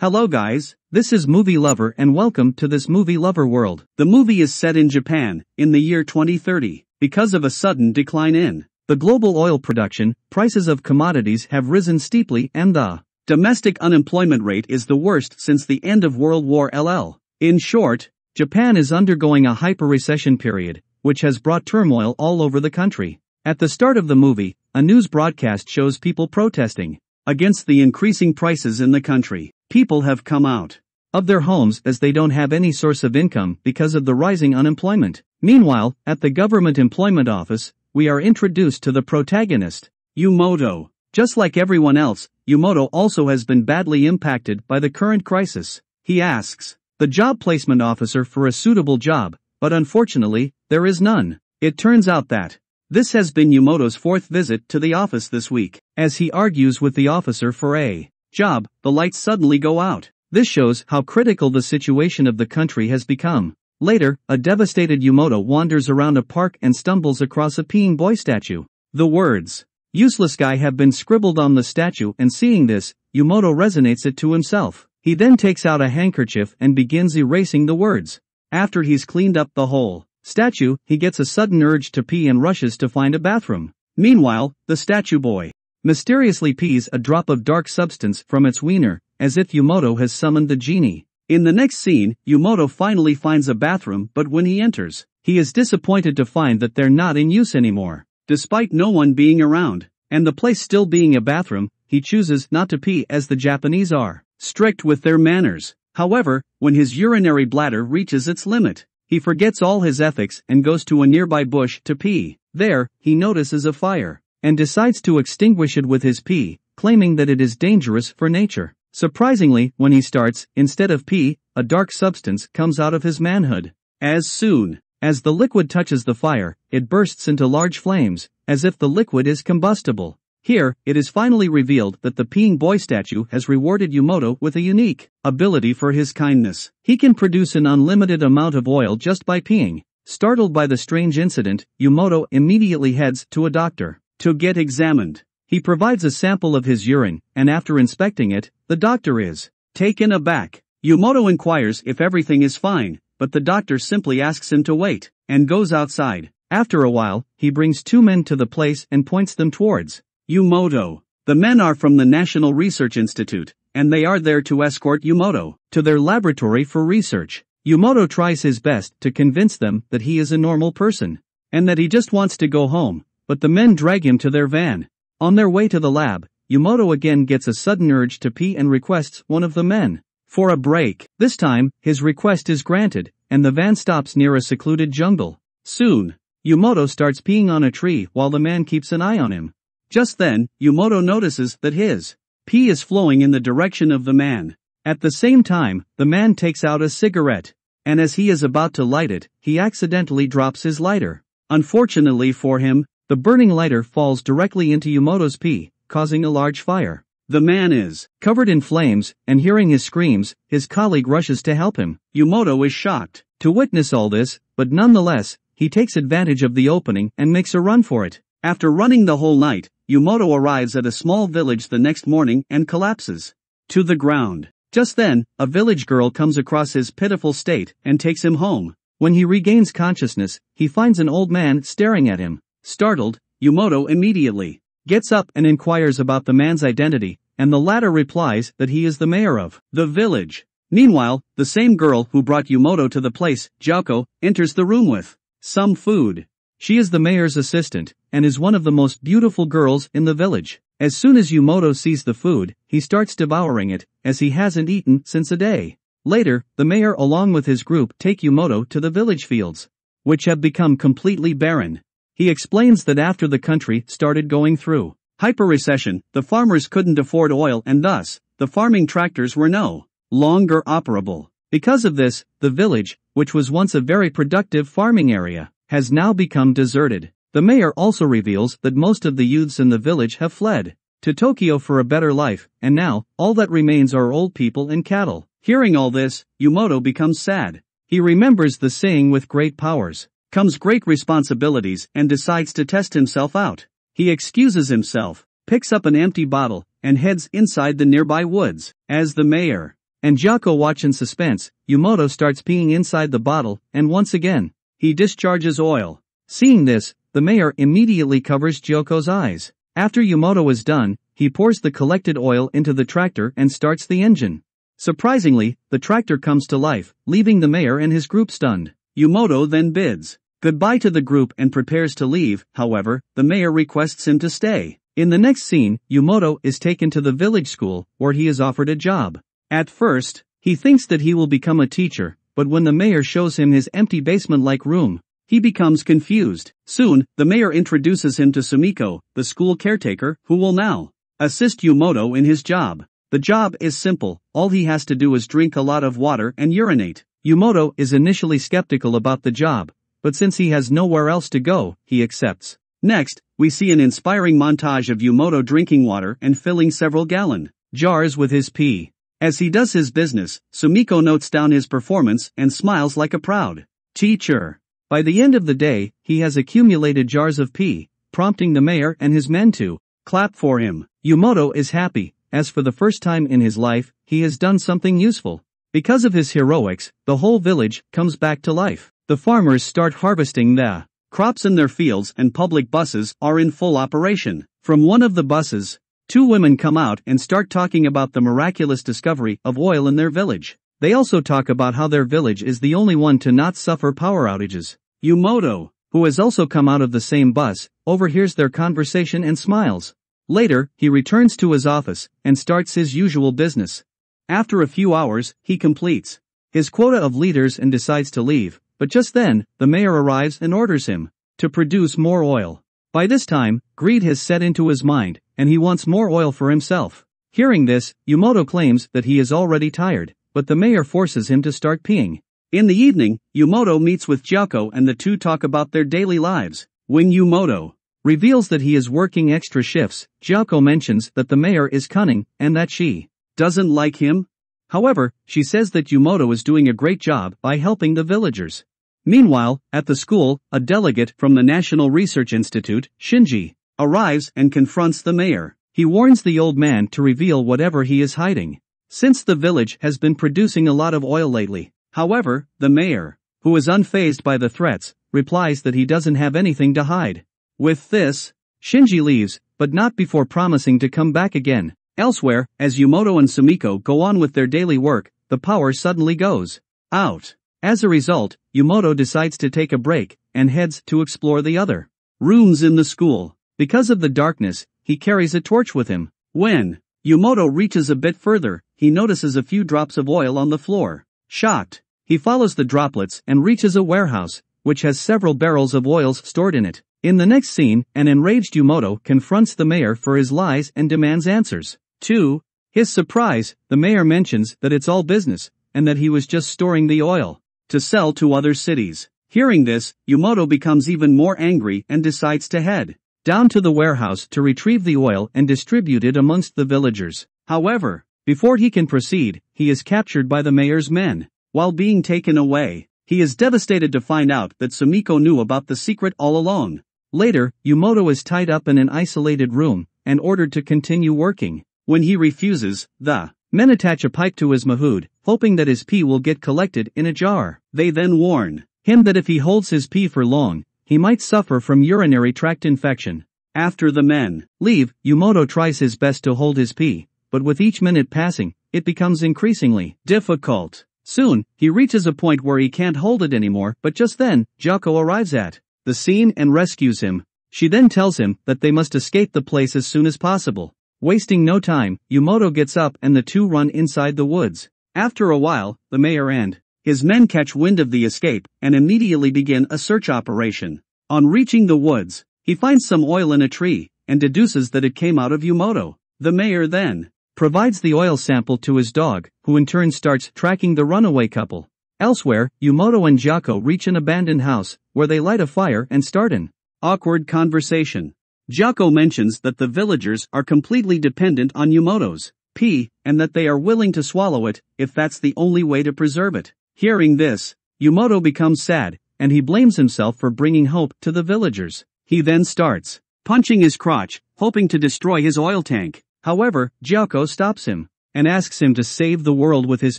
Hello guys, this is Movie Lover and welcome to this Movie Lover world. The movie is set in Japan, in the year 2030. Because of a sudden decline in the global oil production, prices of commodities have risen steeply and the domestic unemployment rate is the worst since the end of World War II. In short, Japan is undergoing a hyper-recession period, which has brought turmoil all over the country. At the start of the movie, a news broadcast shows people protesting against the increasing prices in the country. People have come out of their homes as they don't have any source of income because of the rising unemployment. Meanwhile, at the government employment office, we are introduced to the protagonist, Yumoto. Just like everyone else, Yumoto also has been badly impacted by the current crisis. He asks the job placement officer for a suitable job, but unfortunately, there is none. It turns out that this has been Yumoto's fourth visit to the office this week. As he argues with the officer for a job, the lights suddenly go out. This shows how critical the situation of the country has become. Later, a devastated Yumoto wanders around a park and stumbles across a peeing boy statue. The words, "useless guy," have been scribbled on the statue, and seeing this, Yumoto resonates it to himself. He then takes out a handkerchief and begins erasing the words. After he's cleaned up the whole statue, he gets a sudden urge to pee and rushes to find a bathroom. Meanwhile, the statue boy mysteriously pees a drop of dark substance from its wiener, as if Yumoto has summoned the genie. In the next scene, Yumoto finally finds a bathroom, but when he enters, he is disappointed to find that they're not in use anymore. Despite no one being around, and the place still being a bathroom, he chooses not to pee as the Japanese are strict with their manners. However, when his urinary bladder reaches its limit, he forgets all his ethics and goes to a nearby bush to pee. There, he notices a fire and decides to extinguish it with his pee, claiming that it is dangerous for nature. Surprisingly, when he starts, instead of pee, a dark substance comes out of his manhood. As soon as the liquid touches the fire, it bursts into large flames, as if the liquid is combustible. Here, it is finally revealed that the peeing boy statue has rewarded Yumoto with a unique ability for his kindness. He can produce an unlimited amount of oil just by peeing. Startled by the strange incident, Yumoto immediately heads to a doctor to get examined. He provides a sample of his urine, and after inspecting it, the doctor is taken aback. Yumoto inquires if everything is fine, but the doctor simply asks him to wait, and goes outside. After a while, he brings two men to the place and points them towards Yumoto. The men are from the National Research Institute, and they are there to escort Yumoto to their laboratory for research. Yumoto tries his best to convince them that he is a normal person, and that he just wants to go home, but the men drag him to their van. On their way to the lab, Yumoto again gets a sudden urge to pee and requests one of the men for a break. This time, his request is granted, and the van stops near a secluded jungle. Soon, Yumoto starts peeing on a tree while the man keeps an eye on him. Just then, Yumoto notices that his pee is flowing in the direction of the man. At the same time, the man takes out a cigarette, and as he is about to light it, he accidentally drops his lighter. Unfortunately for him, the burning lighter falls directly into Yumoto's pee, causing a large fire. The man is covered in flames, and hearing his screams, his colleague rushes to help him. Yumoto is shocked to witness all this, but nonetheless, he takes advantage of the opening and makes a run for it. After running the whole night, Yumoto arrives at a small village the next morning and collapses to the ground. Just then, a village girl comes across his pitiful state and takes him home. When he regains consciousness, he finds an old man staring at him. Startled, Yumoto immediately gets up and inquires about the man's identity, and the latter replies that he is the mayor of the village. Meanwhile, the same girl who brought Yumoto to the place, Jouko, enters the room with some food. She is the mayor's assistant, and is one of the most beautiful girls in the village. As soon as Yumoto sees the food, he starts devouring it, as he hasn't eaten since a day. Later, the mayor along with his group take Yumoto to the village fields, which have become completely barren. He explains that after the country started going through hyper-recession, the farmers couldn't afford oil and thus, the farming tractors were no longer operable. Because of this, the village, which was once a very productive farming area, has now become deserted. The mayor also reveals that most of the youths in the village have fled to Tokyo for a better life, and now, all that remains are old people and cattle. Hearing all this, Yumoto becomes sad. He remembers the saying, "With great powers comes great responsibilities," and decides to test himself out. He excuses himself, picks up an empty bottle, and heads inside the nearby woods. As the mayor and Gyako watch in suspense. Yumoto starts peeing inside the bottle, and once again, he discharges oil. Seeing this, the mayor immediately covers Gyoko's eyes. After Yumoto is done, he pours the collected oil into the tractor and starts the engine. Surprisingly, the tractor comes to life, leaving the mayor and his group stunned. Yumoto then bids goodbye to the group and prepares to leave. However, the mayor requests him to stay. In the next scene, Yumoto is taken to the village school, where he is offered a job. At first, he thinks that he will become a teacher, but when the mayor shows him his empty basement-like room, he becomes confused. Soon, the mayor introduces him to Sumiko, the school caretaker, who will now assist Yumoto in his job. The job is simple, all he has to do is drink a lot of water and urinate. Yumoto is initially skeptical about the job, but since he has nowhere else to go, he accepts. Next, we see an inspiring montage of Yumoto drinking water and filling several gallon jars with his pee. As he does his business, Sumiko notes down his performance and smiles like a proud teacher. By the end of the day, he has accumulated jars of pee, prompting the mayor and his men to clap for him. Yumoto is happy, as for the first time in his life, he has done something useful. Because of his heroics, the whole village comes back to life. The farmers start harvesting the crops in their fields and public buses are in full operation. From one of the buses, two women come out and start talking about the miraculous discovery of oil in their village. They also talk about how their village is the only one to not suffer power outages. Yumoto, who has also come out of the same bus, overhears their conversation and smiles. Later, he returns to his office and starts his usual business. After a few hours, he completes his quota of liters and decides to leave, but just then, the mayor arrives and orders him to produce more oil. By this time, greed has set into his mind, and he wants more oil for himself. Hearing this, Yumoto claims that he is already tired, but the mayor forces him to start peeing. In the evening, Yumoto meets with Gyako and the two talk about their daily lives. When Yumoto reveals that he is working extra shifts, Gyako mentions that the mayor is cunning and that she doesn't like him. However, she says that Yumoto is doing a great job by helping the villagers. Meanwhile, at the school, a delegate from the National Research Institute, Shinji, arrives and confronts the mayor. He warns the old man to reveal whatever he is hiding, since the village has been producing a lot of oil lately. However, the mayor, who is unfazed by the threats, replies that he doesn't have anything to hide. With this, Shinji leaves, but not before promising to come back again. Elsewhere, as Yumoto and Sumiko go on with their daily work, the power suddenly goes out. As a result, Yumoto decides to take a break and heads to explore the other rooms in the school. Because of the darkness, he carries a torch with him. When Yumoto reaches a bit further, he notices a few drops of oil on the floor. Shocked, he follows the droplets and reaches a warehouse, which has several barrels of oils stored in it. In the next scene, an enraged Yumoto confronts the mayor for his lies and demands answers. To his surprise, the mayor mentions that it's all business, and that he was just storing the oil to sell to other cities. Hearing this, Yumoto becomes even more angry and decides to head down to the warehouse to retrieve the oil and distribute it amongst the villagers. However, before he can proceed, he is captured by the mayor's men. While being taken away, he is devastated to find out that Sumiko knew about the secret all along. Later, Yumoto is tied up in an isolated room and ordered to continue working. When he refuses, the men attach a pipe to his mahood, hoping that his pee will get collected in a jar. They then warn him that if he holds his pee for long, he might suffer from urinary tract infection. After the men leave, Yumoto tries his best to hold his pee, but with each minute passing, it becomes increasingly difficult. Soon, he reaches a point where he can't hold it anymore, but just then, Gyako arrives at the scene and rescues him. She then tells him that they must escape the place as soon as possible. Wasting no time, Yumoto gets up and the two run inside the woods. After a while, the mayor and his men catch wind of the escape and immediately begin a search operation. On reaching the woods, he finds some oil in a tree and deduces that it came out of Yumoto. The mayor then provides the oil sample to his dog, who in turn starts tracking the runaway couple. Elsewhere, Yumoto and Gyako reach an abandoned house, where they light a fire and start an awkward conversation. Gyako mentions that the villagers are completely dependent on Yumoto's pee, and that they are willing to swallow it, if that's the only way to preserve it. Hearing this, Yumoto becomes sad, and he blames himself for bringing hope to the villagers. He then starts punching his crotch, hoping to destroy his oil tank. However, Gyako stops him. and asks him to save the world with his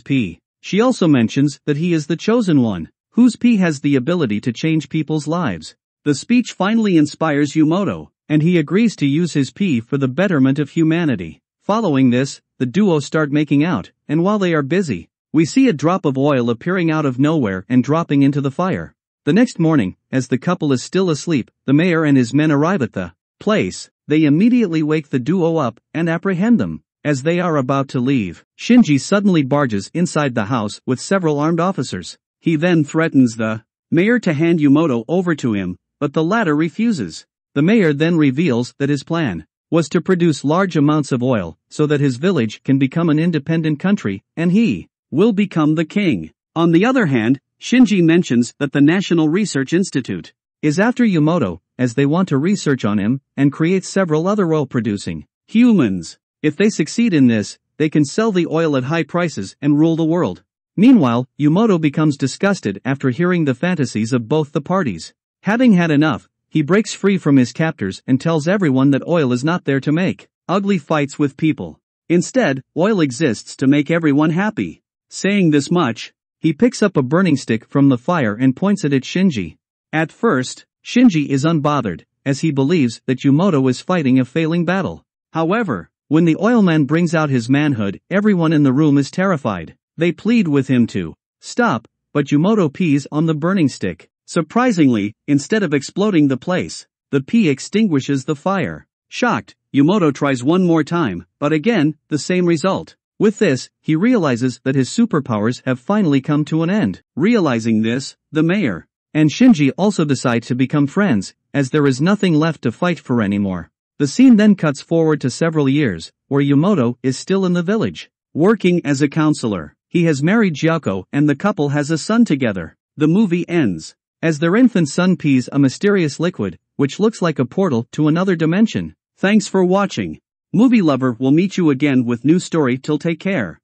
pee. She also mentions that he is the chosen one, whose pee has the ability to change people's lives. The speech finally inspires Yumoto, and he agrees to use his pee for the betterment of humanity. Following this, the duo start making out, and while they are busy, we see a drop of oil appearing out of nowhere and dropping into the fire. The next morning, as the couple is still asleep, the mayor and his men arrive at the place. They immediately wake the duo up and apprehend them. As they are about to leave, Shinji suddenly barges inside the house with several armed officers. He then threatens the mayor to hand Yumoto over to him, but the latter refuses. The mayor then reveals that his plan was to produce large amounts of oil so that his village can become an independent country, and he will become the king. On the other hand, Shinji mentions that the National Research Institute is after Yumoto, as they want to research on him and create several other oil-producing humans. If they succeed in this, they can sell the oil at high prices and rule the world. Meanwhile, Yumoto becomes disgusted after hearing the fantasies of both the parties. Having had enough, he breaks free from his captors and tells everyone that oil is not there to make ugly fights with people. Instead, oil exists to make everyone happy. Saying this much, he picks up a burning stick from the fire and points it at Shinji. At first, Shinji is unbothered, as he believes that Yumoto is fighting a failing battle. However, when the oilman brings out his manhood, everyone in the room is terrified. They plead with him to stop, but Yumoto pees on the burning stick. Surprisingly, instead of exploding the place, the pee extinguishes the fire. Shocked, Yumoto tries one more time, but again, the same result. With this, he realizes that his superpowers have finally come to an end. Realizing this, the mayor and Shinji also decide to become friends, as there is nothing left to fight for anymore. The scene then cuts forward to several years, where Yumoto is still in the village, working as a counselor. He has married Gyako and the couple has a son together. The movie ends as their infant son pees a mysterious liquid, which looks like a portal to another dimension. Thanks for watching. Movie Lover will meet you again with new story till take care.